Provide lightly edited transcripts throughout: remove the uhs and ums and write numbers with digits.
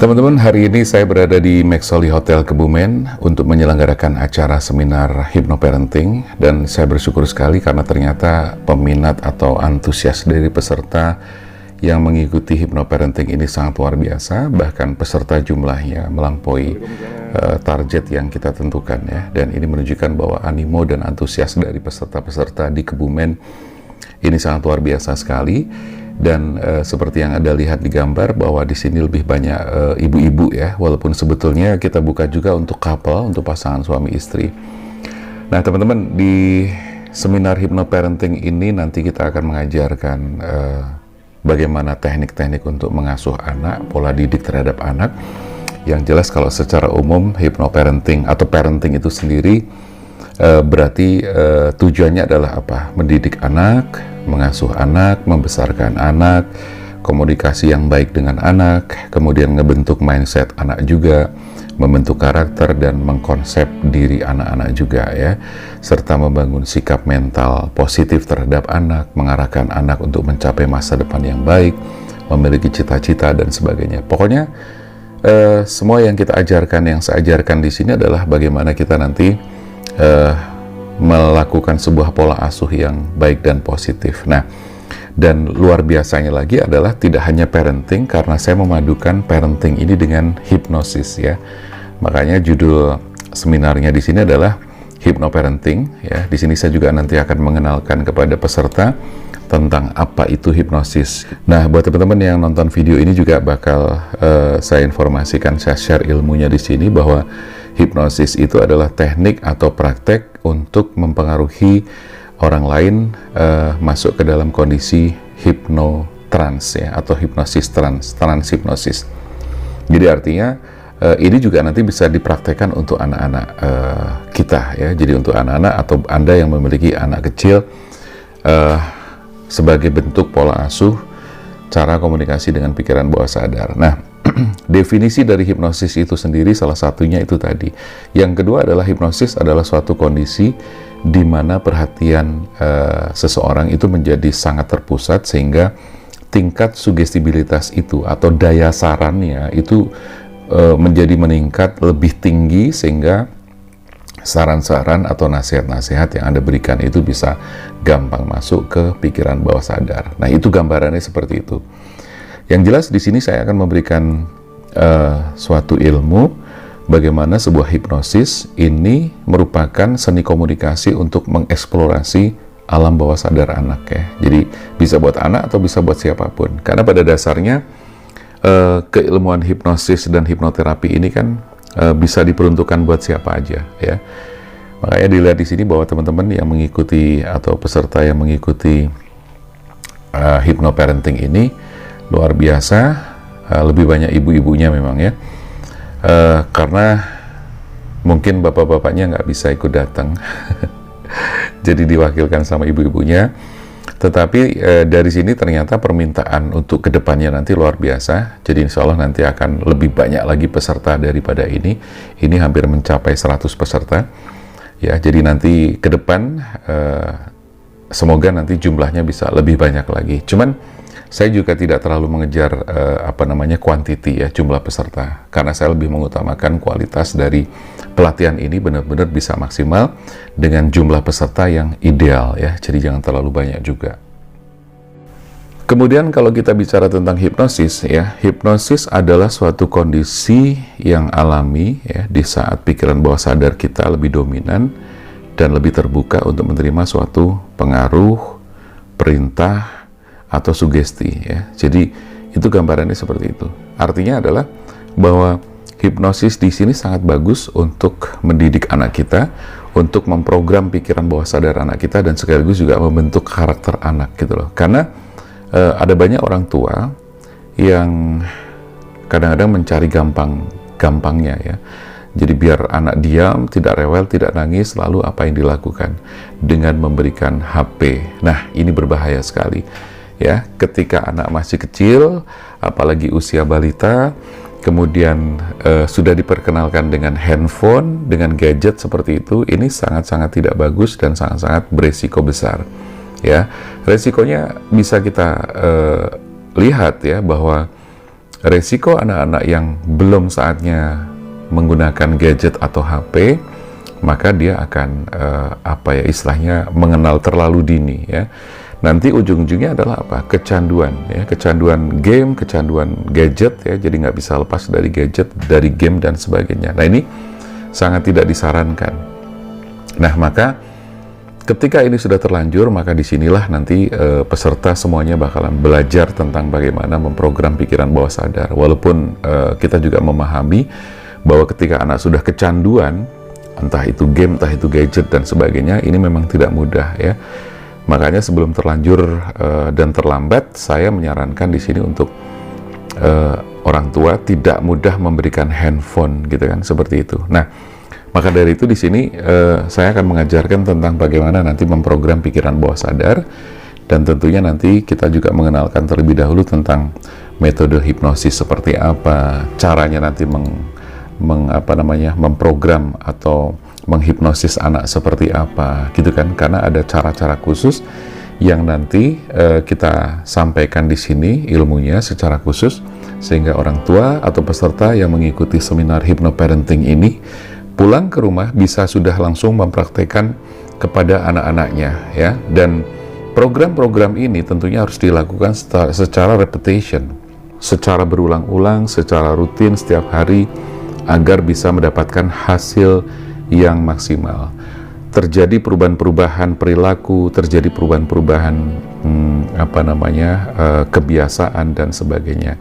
Teman-teman, hari ini saya berada di Maxoli Hotel Kebumen untuk menyelenggarakan acara seminar hypnoparenting, dan saya bersyukur sekali karena ternyata peminat atau antusias dari peserta yang mengikuti hypnoparenting ini sangat luar biasa. Bahkan peserta jumlahnya melampaui target yang kita tentukan ya, dan ini menunjukkan bahwa animo dan antusias dari peserta-peserta di Kebumen ini sangat luar biasa sekali. Dan seperti yang Anda lihat di gambar bahwa di sini lebih banyak ibu-ibu ya, walaupun sebetulnya kita buka juga untuk couple, untuk pasangan suami istri. Nah teman-teman, di seminar hypnoparenting ini nanti kita akan mengajarkan bagaimana teknik-teknik untuk mengasuh anak, pola didik terhadap anak. Yang jelas kalau secara umum hypnoparenting atau parenting itu sendiri berarti tujuannya adalah apa? Mendidik anak, mengasuh anak, membesarkan anak, komunikasi yang baik dengan anak, kemudian ngebentuk mindset anak juga, membentuk karakter dan mengkonsep diri anak-anak juga ya, serta membangun sikap mental positif terhadap anak, mengarahkan anak untuk mencapai masa depan yang baik, memiliki cita-cita dan sebagainya. Pokoknya semua yang kita ajarkan, yang saya ajarkan di sini adalah bagaimana kita nanti melakukan sebuah pola asuh yang baik dan positif. Nah, dan luar biasanya lagi adalah tidak hanya parenting, karena saya memadukan parenting ini dengan hipnosis ya. Makanya judul seminarnya di sini adalah hypnoparenting ya. Di sini saya juga nanti akan mengenalkan kepada peserta tentang apa itu hipnosis. Nah, buat teman-teman yang nonton video ini juga bakal saya informasikan, saya share ilmunya di sini bahwa hipnosis itu adalah teknik atau praktek untuk mempengaruhi orang lain masuk ke dalam kondisi hipnotrans ya, atau hipnosis trans hipnosis. Jadi artinya ini juga nanti bisa dipraktekkan untuk anak-anak kita ya. Jadi untuk anak-anak atau Anda yang memiliki anak kecil, sebagai bentuk pola asuh cara komunikasi dengan pikiran bawah sadar. Nah, definisi dari hipnosis itu sendiri salah satunya itu tadi. Yang kedua adalah hipnosis adalah suatu kondisi di mana perhatian seseorang itu menjadi sangat terpusat sehingga tingkat sugestibilitas itu atau daya sarannya itu menjadi meningkat lebih tinggi, sehingga saran-saran atau nasihat-nasihat yang Anda berikan itu bisa gampang masuk ke pikiran bawah sadar. Nah, itu gambarannya seperti itu. Yang jelas di sini saya akan memberikan suatu ilmu bagaimana sebuah hipnosis ini merupakan seni komunikasi untuk mengeksplorasi alam bawah sadar anak ya. Jadi bisa buat anak atau bisa buat siapapun. Karena pada dasarnya keilmuan hipnosis dan hipnoterapi ini kan bisa diperuntukkan buat siapa aja ya. Makanya dilihat di sini bahwa teman-teman yang mengikuti atau peserta yang mengikuti hypnoparenting ini luar biasa, lebih banyak ibu-ibunya memang ya, karena mungkin bapak-bapaknya nggak bisa ikut datang jadi diwakilkan sama ibu-ibunya. Tetapi dari sini ternyata permintaan untuk kedepannya nanti luar biasa. Jadi insya Allah nanti akan lebih banyak lagi peserta daripada ini. Ini hampir mencapai 100 peserta ya. Jadi nanti ke depan semoga nanti jumlahnya bisa lebih banyak lagi. Cuman saya juga tidak terlalu mengejar quantity ya, jumlah peserta, karena saya lebih mengutamakan kualitas dari pelatihan ini benar-benar bisa maksimal dengan jumlah peserta yang ideal ya. Jadi jangan terlalu banyak juga. Kemudian kalau kita bicara tentang hipnosis ya, hipnosis adalah suatu kondisi yang alami ya, di saat pikiran bawah sadar kita lebih dominan dan lebih terbuka untuk menerima suatu pengaruh, perintah atau sugesti ya. Jadi itu gambarannya seperti itu. Artinya adalah bahwa hipnosis di sini sangat bagus untuk mendidik anak kita, untuk memprogram pikiran bawah sadar anak kita, dan sekaligus juga membentuk karakter anak gitu loh. Karena ada banyak orang tua yang kadang-kadang mencari gampangnya ya. Jadi biar anak diam, tidak rewel, tidak nangis, lalu apa yang dilakukan? Dengan memberikan HP. Nah, ini berbahaya sekali. Ya, ketika anak masih kecil, apalagi usia balita, kemudian sudah diperkenalkan dengan handphone, dengan gadget seperti itu, ini sangat-sangat tidak bagus dan sangat-sangat beresiko besar. Ya, resikonya bisa kita lihat ya, bahwa Resiko anak-anak yang belum saatnya menggunakan gadget atau HP, maka dia akan istilahnya mengenal terlalu dini ya. Nanti ujung-ujungnya adalah apa? Kecanduan ya, kecanduan game, kecanduan gadget ya. Jadi nggak bisa lepas dari gadget, dari game dan sebagainya. Nah, ini sangat tidak disarankan. Nah, maka ketika ini sudah terlanjur, maka disinilah nanti peserta semuanya bakalan belajar tentang bagaimana memprogram pikiran bawah sadar. Walaupun kita juga memahami bahwa ketika anak sudah kecanduan, entah itu game, entah itu gadget dan sebagainya, ini memang tidak mudah ya. Makanya sebelum terlanjur dan terlambat, saya menyarankan di sini untuk orang tua tidak mudah memberikan handphone gitu kan, seperti itu. Nah, maka dari itu di sini saya akan mengajarkan tentang bagaimana nanti memprogram pikiran bawah sadar, dan tentunya nanti kita juga mengenalkan terlebih dahulu tentang metode hipnosis seperti apa, caranya nanti memprogram atau menghipnosis anak seperti apa gitu kan, karena ada cara-cara khusus yang nanti kita sampaikan di sini ilmunya secara khusus, sehingga orang tua atau peserta yang mengikuti seminar hypnoparenting ini pulang ke rumah bisa sudah langsung mempraktekkan kepada anak-anaknya ya. Dan program-program ini tentunya harus dilakukan secara repetition, secara berulang-ulang, secara rutin setiap hari, agar bisa mendapatkan hasil yang maksimal. Terjadi perubahan-perubahan perilaku, terjadi perubahan-perubahan kebiasaan dan sebagainya.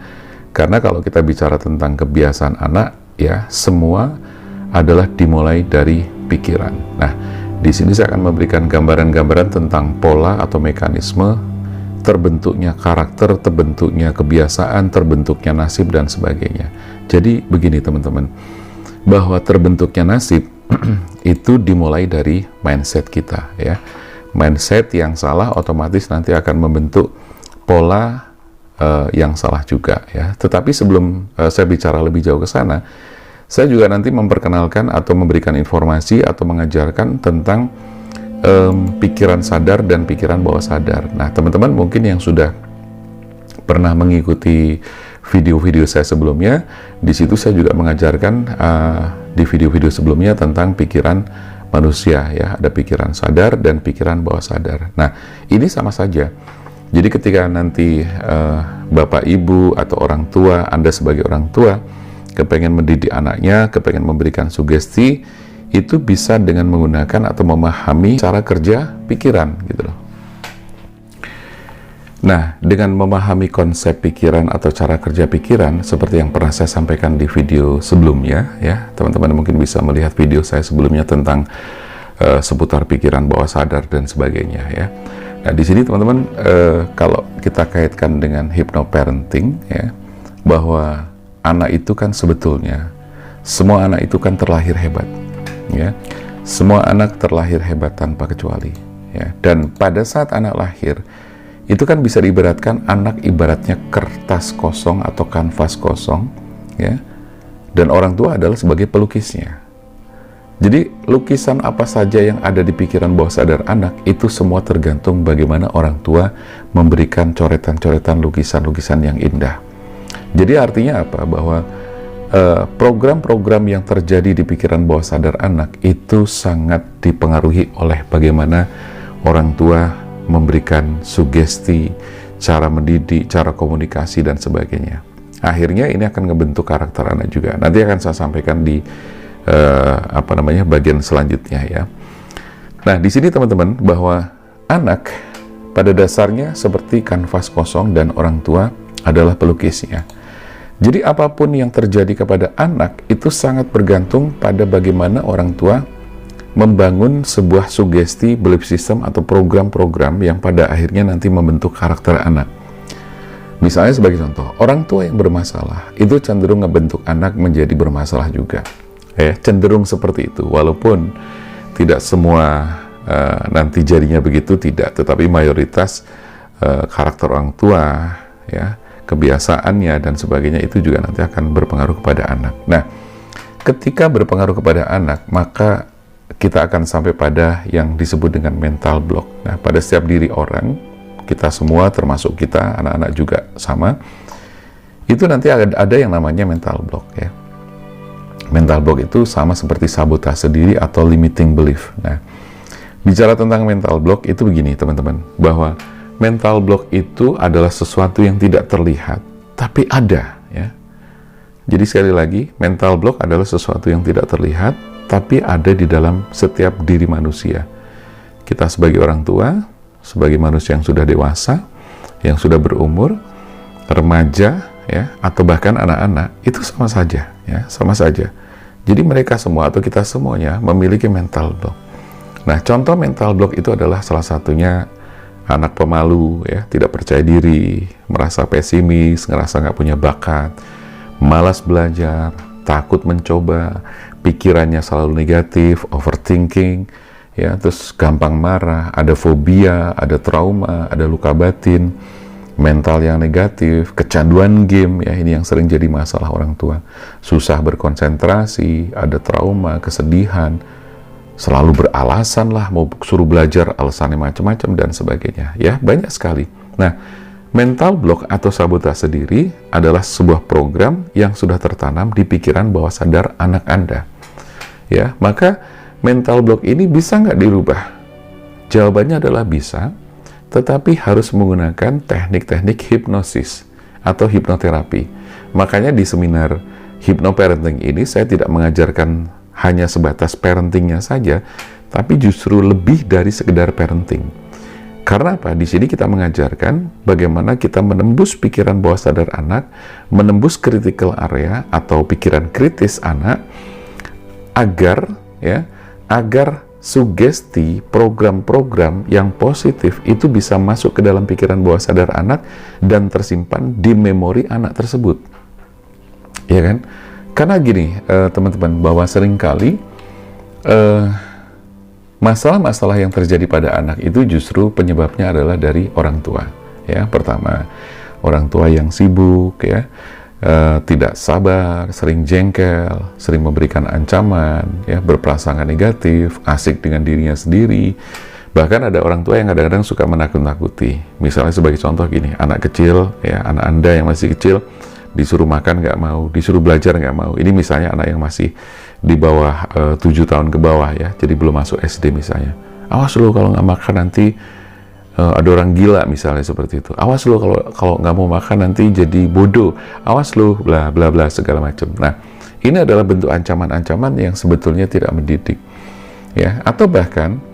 Karena kalau kita bicara tentang kebiasaan anak ya, semua adalah dimulai dari pikiran. Nah, di sini saya akan memberikan gambaran-gambaran tentang pola atau mekanisme terbentuknya karakter, terbentuknya kebiasaan, terbentuknya nasib dan sebagainya. Jadi begini teman-teman, bahwa terbentuknya nasib itu dimulai dari mindset kita ya. Mindset yang salah otomatis nanti akan membentuk pola yang salah juga ya. Tetapi sebelum saya bicara lebih jauh ke sana, saya juga nanti memperkenalkan atau memberikan informasi atau mengajarkan tentang pikiran sadar dan pikiran bawah sadar. Nah, teman-teman mungkin yang sudah pernah mengikuti video-video saya sebelumnya, di situ saya juga mengajarkan di video-video sebelumnya tentang pikiran manusia ya, ada pikiran sadar dan pikiran bawah sadar. Nah, ini sama saja. Jadi ketika nanti Bapak Ibu atau orang tua, Anda sebagai orang tua kepengen mendidik anaknya, kepengen memberikan sugesti, itu bisa dengan menggunakan atau memahami cara kerja pikiran gitu loh. Nah, dengan memahami konsep pikiran atau cara kerja pikiran, seperti yang pernah saya sampaikan di video sebelumnya, ya, teman-teman mungkin bisa melihat video saya sebelumnya tentang seputar pikiran bawah sadar dan sebagainya, ya. Nah, di sini teman-teman, kalau kita kaitkan dengan hypnoparenting, ya, bahwa anak itu kan sebetulnya, semua anak itu kan terlahir hebat, ya. Semua anak terlahir hebat tanpa kecuali, ya. Dan pada saat anak lahir, itu kan bisa diibaratkan anak ibaratnya kertas kosong atau kanvas kosong, ya, dan orang tua adalah sebagai pelukisnya. Jadi lukisan apa saja yang ada di pikiran bawah sadar anak itu semua tergantung bagaimana orang tua memberikan coretan-coretan lukisan-lukisan yang indah. Jadi artinya apa? Bahwa program-program yang terjadi di pikiran bawah sadar anak itu sangat dipengaruhi oleh bagaimana orang tua memberikan sugesti, cara mendidik, cara komunikasi dan sebagainya. Akhirnya ini akan ngebentuk karakter anak juga. Nanti akan saya sampaikan di bagian selanjutnya, ya. Nah, di sini teman-teman, bahwa anak pada dasarnya seperti kanvas kosong dan orang tua adalah pelukisnya. Jadi apapun yang terjadi kepada anak itu sangat bergantung pada bagaimana orang tua membangun sebuah sugesti, belief system atau program-program yang pada akhirnya nanti membentuk karakter anak. Misalnya sebagai contoh, orang tua yang bermasalah itu cenderung ngebentuk anak menjadi bermasalah juga. Cenderung seperti itu, walaupun tidak semua nanti jadinya begitu, tidak, tetapi mayoritas karakter orang tua, ya, kebiasaannya dan sebagainya itu juga nanti akan berpengaruh kepada anak. Nah, ketika berpengaruh kepada anak, maka kita akan sampai pada yang disebut dengan mental block. Nah, pada setiap diri orang, kita semua termasuk kita, anak-anak juga sama, itu nanti ada yang namanya mental block ya. Mental block itu sama seperti sabotase diri atau limiting belief. Nah, bicara tentang mental block itu begini teman-teman, bahwa mental block itu adalah sesuatu yang tidak terlihat, tapi ada ya. Jadi sekali lagi, mental block adalah sesuatu yang tidak terlihat, tapi ada di dalam setiap diri manusia. Kita sebagai orang tua, sebagai manusia yang sudah dewasa, yang sudah berumur, remaja, ya, atau bahkan anak-anak, itu sama saja, ya, sama saja. Jadi mereka semua atau kita semuanya memiliki mental block. Nah, contoh mental block itu adalah salah satunya anak pemalu, ya, tidak percaya diri, merasa pesimis, ngerasa nggak punya bakat, malas belajar, takut mencoba, pikirannya selalu negatif, overthinking, ya, terus gampang marah, ada fobia, ada trauma, ada luka batin, mental yang negatif, kecanduan game, ya, ini yang sering jadi masalah orang tua, susah berkonsentrasi, ada trauma, kesedihan, selalu beralasan lah, mau suruh belajar alasannya macam-macam dan sebagainya, ya, banyak sekali. Nah, mental block atau sabotase diri adalah sebuah program yang sudah tertanam di pikiran bawah sadar anak Anda, ya. Maka mental block ini bisa nggak dirubah? Jawabannya adalah bisa, tetapi harus menggunakan teknik-teknik hipnosis atau hipnoterapi. Makanya di seminar hypnoparenting ini saya tidak mengajarkan hanya sebatas parentingnya saja, tapi justru lebih dari sekedar parenting. Karena apa? Di sini kita mengajarkan bagaimana kita menembus pikiran bawah sadar anak, menembus critical area atau pikiran kritis anak, agar sugesti, program-program yang positif itu bisa masuk ke dalam pikiran bawah sadar anak dan tersimpan di memori anak tersebut. Ya kan? Karena gini, teman-teman, bahwa seringkali masalah-masalah yang terjadi pada anak itu justru penyebabnya adalah dari orang tua. Ya, pertama, orang tua yang sibuk, ya, tidak sabar, sering jengkel, sering memberikan ancaman, ya, berprasangka negatif, asik dengan dirinya sendiri. Bahkan ada orang tua yang kadang-kadang suka menakut-nakuti. Misalnya sebagai contoh gini, anak kecil, ya, anak Anda yang masih kecil, disuruh makan nggak mau, disuruh belajar nggak mau. Ini misalnya anak yang masih di bawah 7 tahun ke bawah, ya, jadi belum masuk SD misalnya. Awas lo kalau nggak makan nanti ada orang gila misalnya seperti itu. Awas lo kalau nggak mau makan nanti jadi bodoh. Awas lo bla bla bla segala macam. Nah, ini adalah bentuk ancaman-ancaman yang sebetulnya tidak mendidik, ya. Atau bahkan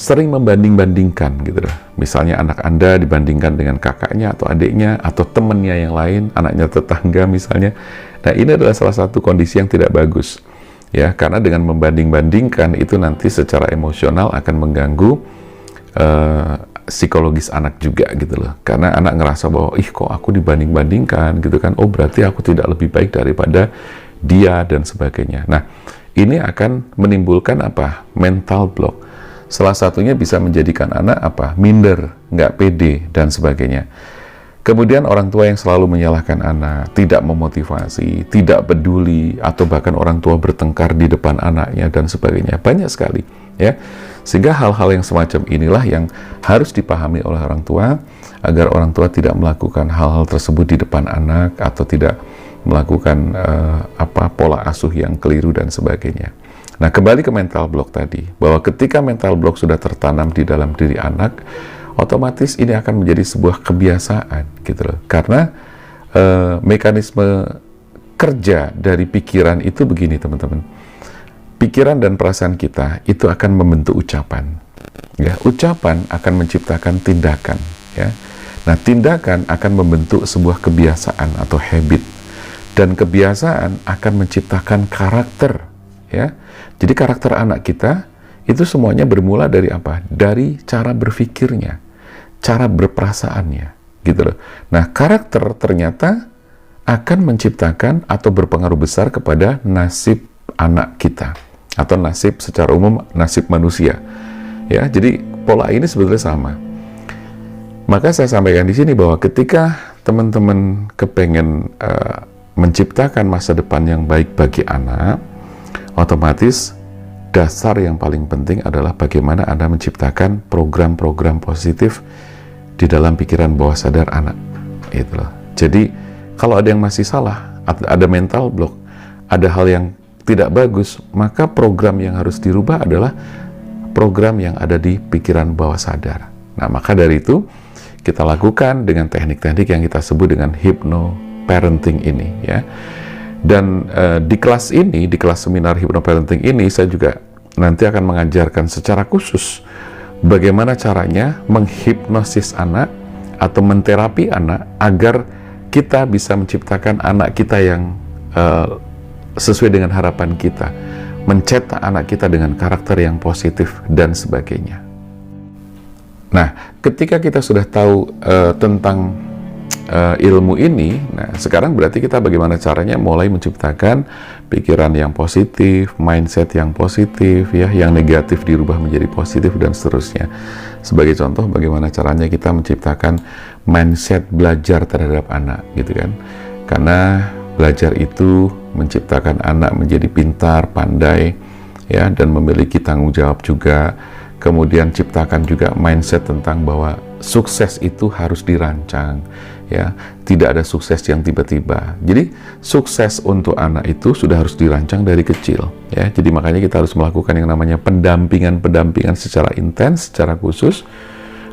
sering membanding-bandingkan gitu loh. Misalnya anak Anda dibandingkan dengan kakaknya atau adiknya atau temennya yang lain, anaknya tetangga misalnya. Nah, ini adalah salah satu kondisi yang tidak bagus. Ya, karena dengan membanding-bandingkan itu nanti secara emosional akan mengganggu psikologis anak juga gitu loh. Karena anak ngerasa bahwa, ih kok aku dibanding-bandingkan gitu kan, oh berarti aku tidak lebih baik daripada dia dan sebagainya. Nah, ini akan menimbulkan apa? Mental block. Salah satunya bisa menjadikan anak apa? Minder, nggak pede dan sebagainya. Kemudian orang tua yang selalu menyalahkan anak, tidak memotivasi, tidak peduli, atau bahkan orang tua bertengkar di depan anaknya dan sebagainya. Banyak sekali, ya. Sehingga hal-hal yang semacam inilah yang harus dipahami oleh orang tua, agar orang tua tidak melakukan hal-hal tersebut di depan anak, atau tidak melakukan pola asuh yang keliru dan sebagainya. Nah, kembali ke mental block tadi, bahwa ketika mental block sudah tertanam di dalam diri anak, otomatis ini akan menjadi sebuah kebiasaan gitu loh. Karena mekanisme kerja dari pikiran itu begini teman-teman. Pikiran dan perasaan kita itu akan membentuk ucapan. Ya, ucapan akan menciptakan tindakan, ya. Nah, tindakan akan membentuk sebuah kebiasaan atau habit. Dan kebiasaan akan menciptakan karakter, ya. Jadi karakter anak kita itu semuanya bermula dari apa? Dari cara berpikirnya, cara berperasaannya, gitu loh. Nah, karakter ternyata akan menciptakan atau berpengaruh besar kepada nasib anak kita, atau nasib secara umum, nasib manusia. Ya, jadi pola ini sebetulnya sama. Maka saya sampaikan di sini bahwa ketika teman-teman kepengen menciptakan masa depan yang baik bagi anak, otomatis dasar yang paling penting adalah bagaimana Anda menciptakan program-program positif di dalam pikiran bawah sadar anak. gitu loh. Jadi kalau ada yang masih salah, ada mental block, ada hal yang tidak bagus, maka program yang harus dirubah adalah program yang ada di pikiran bawah sadar. Nah, maka dari itu kita lakukan dengan teknik-teknik yang kita sebut dengan hypnoparenting ini, ya. Dan di kelas ini, di kelas seminar hypnoparenting ini, saya juga nanti akan mengajarkan secara khusus bagaimana caranya menghipnosis anak atau menterapi anak agar kita bisa menciptakan anak kita yang sesuai dengan harapan kita, mencetak anak kita dengan karakter yang positif dan sebagainya. Nah, ketika kita sudah tahu tentang ilmu ini, nah sekarang berarti kita bagaimana caranya mulai menciptakan pikiran yang positif, mindset yang positif, ya, yang negatif dirubah menjadi positif dan seterusnya. Sebagai contoh, bagaimana caranya kita menciptakan mindset belajar terhadap anak, gitu kan? Karena belajar itu menciptakan anak menjadi pintar, pandai, ya, dan memiliki tanggung jawab juga. Kemudian ciptakan juga mindset tentang bahwa sukses itu harus dirancang, ya, tidak ada sukses yang tiba-tiba. Jadi sukses untuk anak itu sudah harus dirancang dari kecil, ya. Jadi makanya kita harus melakukan yang namanya pendampingan secara intens, secara khusus,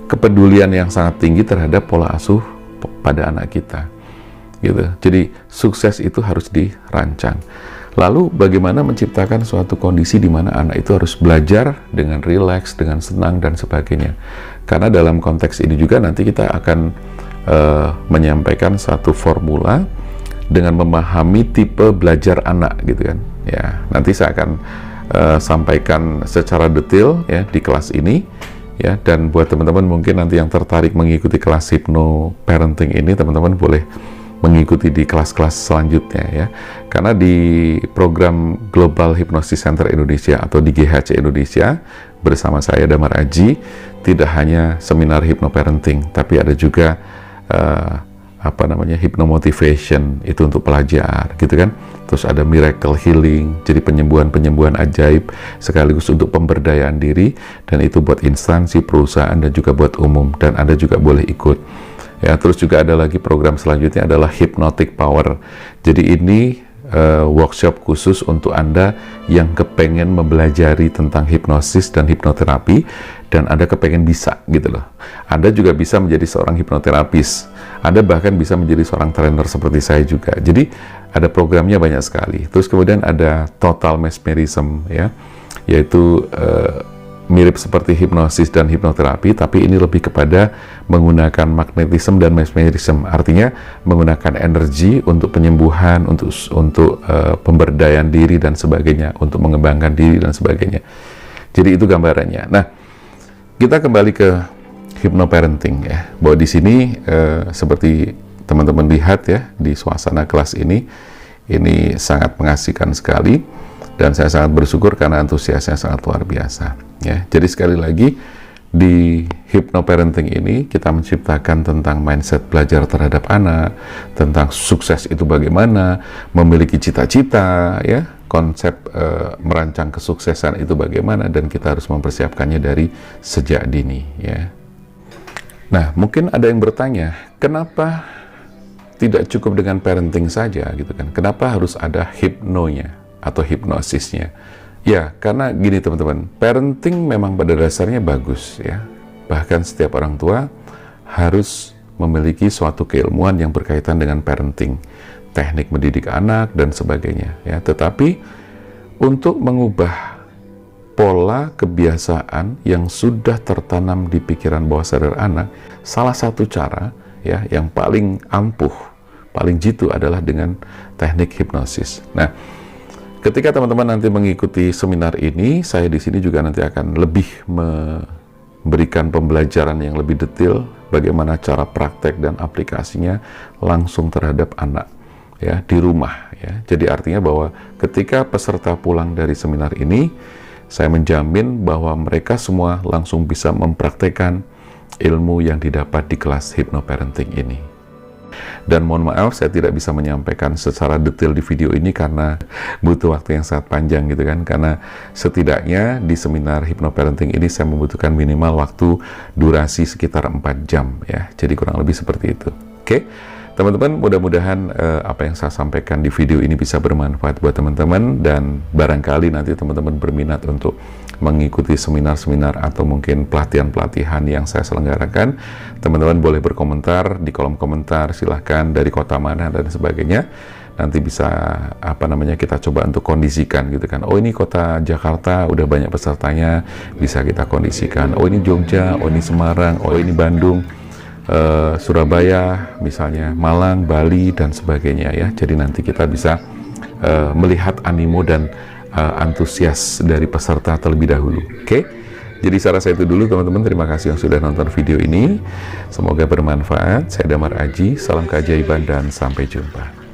kepedulian yang sangat tinggi terhadap pola asuh pada anak kita, gitu. Jadi sukses itu harus dirancang. Lalu bagaimana menciptakan suatu kondisi di mana anak itu harus belajar dengan rileks, dengan senang dan sebagainya. Karena dalam konteks ini juga nanti kita akan menyampaikan satu formula dengan memahami tipe belajar anak, gitu kan. Ya, nanti saya akan sampaikan secara detail, ya, di kelas ini, ya. Dan buat teman-teman mungkin nanti yang tertarik mengikuti kelas hypnoparenting ini, teman-teman boleh mengikuti di kelas-kelas selanjutnya, ya. Karena di program Global Hypnosis Center Indonesia atau di GHC Indonesia bersama saya Damar Aji, tidak hanya seminar hypnoparenting, tapi ada juga hypnomotivation, itu untuk pelajar, gitu kan. Terus ada miracle healing, jadi penyembuhan ajaib sekaligus untuk pemberdayaan diri, dan itu buat instansi, perusahaan, dan juga buat umum, dan Anda juga boleh ikut. Ya, terus juga ada lagi program selanjutnya adalah Hypnotic Power. Jadi ini workshop khusus untuk Anda yang kepengen mempelajari tentang hipnosis dan hipnoterapi, dan Anda kepengen bisa, gitu loh. Anda juga bisa menjadi seorang hipnoterapis. Anda bahkan bisa menjadi seorang trainer seperti saya juga. Jadi ada programnya banyak sekali. Terus kemudian ada Total Mesmerism, ya, yaitu mirip seperti hipnosis dan hipnoterapi, tapi ini lebih kepada menggunakan magnetism dan mesmerism, artinya menggunakan energi untuk penyembuhan, untuk pemberdayaan diri dan sebagainya, untuk mengembangkan diri dan sebagainya. Jadi itu gambarannya. Nah, kita kembali ke hypnoparenting, ya, bahwa di sini seperti teman-teman lihat, ya, di suasana kelas ini sangat mengasihkan sekali. Dan saya sangat bersyukur karena antusiasnya sangat luar biasa, ya. Jadi sekali lagi di hypnoparenting ini kita menciptakan tentang mindset belajar terhadap anak, tentang sukses itu bagaimana, memiliki cita-cita, ya, konsep merancang kesuksesan itu bagaimana, dan kita harus mempersiapkannya dari sejak dini, ya. Nah, mungkin ada yang bertanya, kenapa tidak cukup dengan parenting saja, gitu kan? Kenapa harus ada hipnonya atau hipnosisnya? Ya, karena gini teman-teman, parenting memang pada dasarnya bagus, ya. Bahkan setiap orang tua harus memiliki suatu keilmuan yang berkaitan dengan parenting, teknik mendidik anak dan sebagainya, ya. Tetapi untuk mengubah pola kebiasaan yang sudah tertanam di pikiran bawah sadar anak, salah satu cara, ya, yang paling ampuh, paling jitu adalah dengan teknik hipnosis. Nah, ketika teman-teman nanti mengikuti seminar ini, saya di sini juga nanti akan lebih memberikan pembelajaran yang lebih detail bagaimana cara praktek dan aplikasinya langsung terhadap anak, ya, di rumah, ya. Jadi artinya bahwa ketika peserta pulang dari seminar ini, saya menjamin bahwa mereka semua langsung bisa mempraktekkan ilmu yang didapat di kelas hypnoparenting ini. Dan mohon maaf, saya tidak bisa menyampaikan secara detail di video ini karena butuh waktu yang sangat panjang, gitu kan. Karena setidaknya di seminar hypnoparenting ini saya membutuhkan minimal waktu durasi sekitar 4 jam, ya. Jadi kurang lebih seperti itu. Oke, teman-teman, mudah-mudahan apa yang saya sampaikan di video ini bisa bermanfaat buat teman-teman, dan barangkali nanti teman-teman berminat untuk mengikuti seminar-seminar atau mungkin pelatihan-pelatihan yang saya selenggarakan. Teman-teman boleh berkomentar di kolom komentar, silahkan dari kota mana dan sebagainya. Nanti bisa kita coba untuk kondisikan gitu kan. Oh, ini kota Jakarta udah banyak pesertanya, bisa kita kondisikan. Oh, ini Jogja, oh ini Semarang, oh ini Bandung, Surabaya, misalnya Malang, Bali, dan sebagainya ya. Jadi nanti kita bisa melihat animo dan antusias dari peserta terlebih dahulu. Oke? Jadi saya rasa itu dulu teman-teman. Terima kasih yang sudah nonton video ini. Semoga bermanfaat. Saya Damar Aji, salam keajaiban dan sampai jumpa.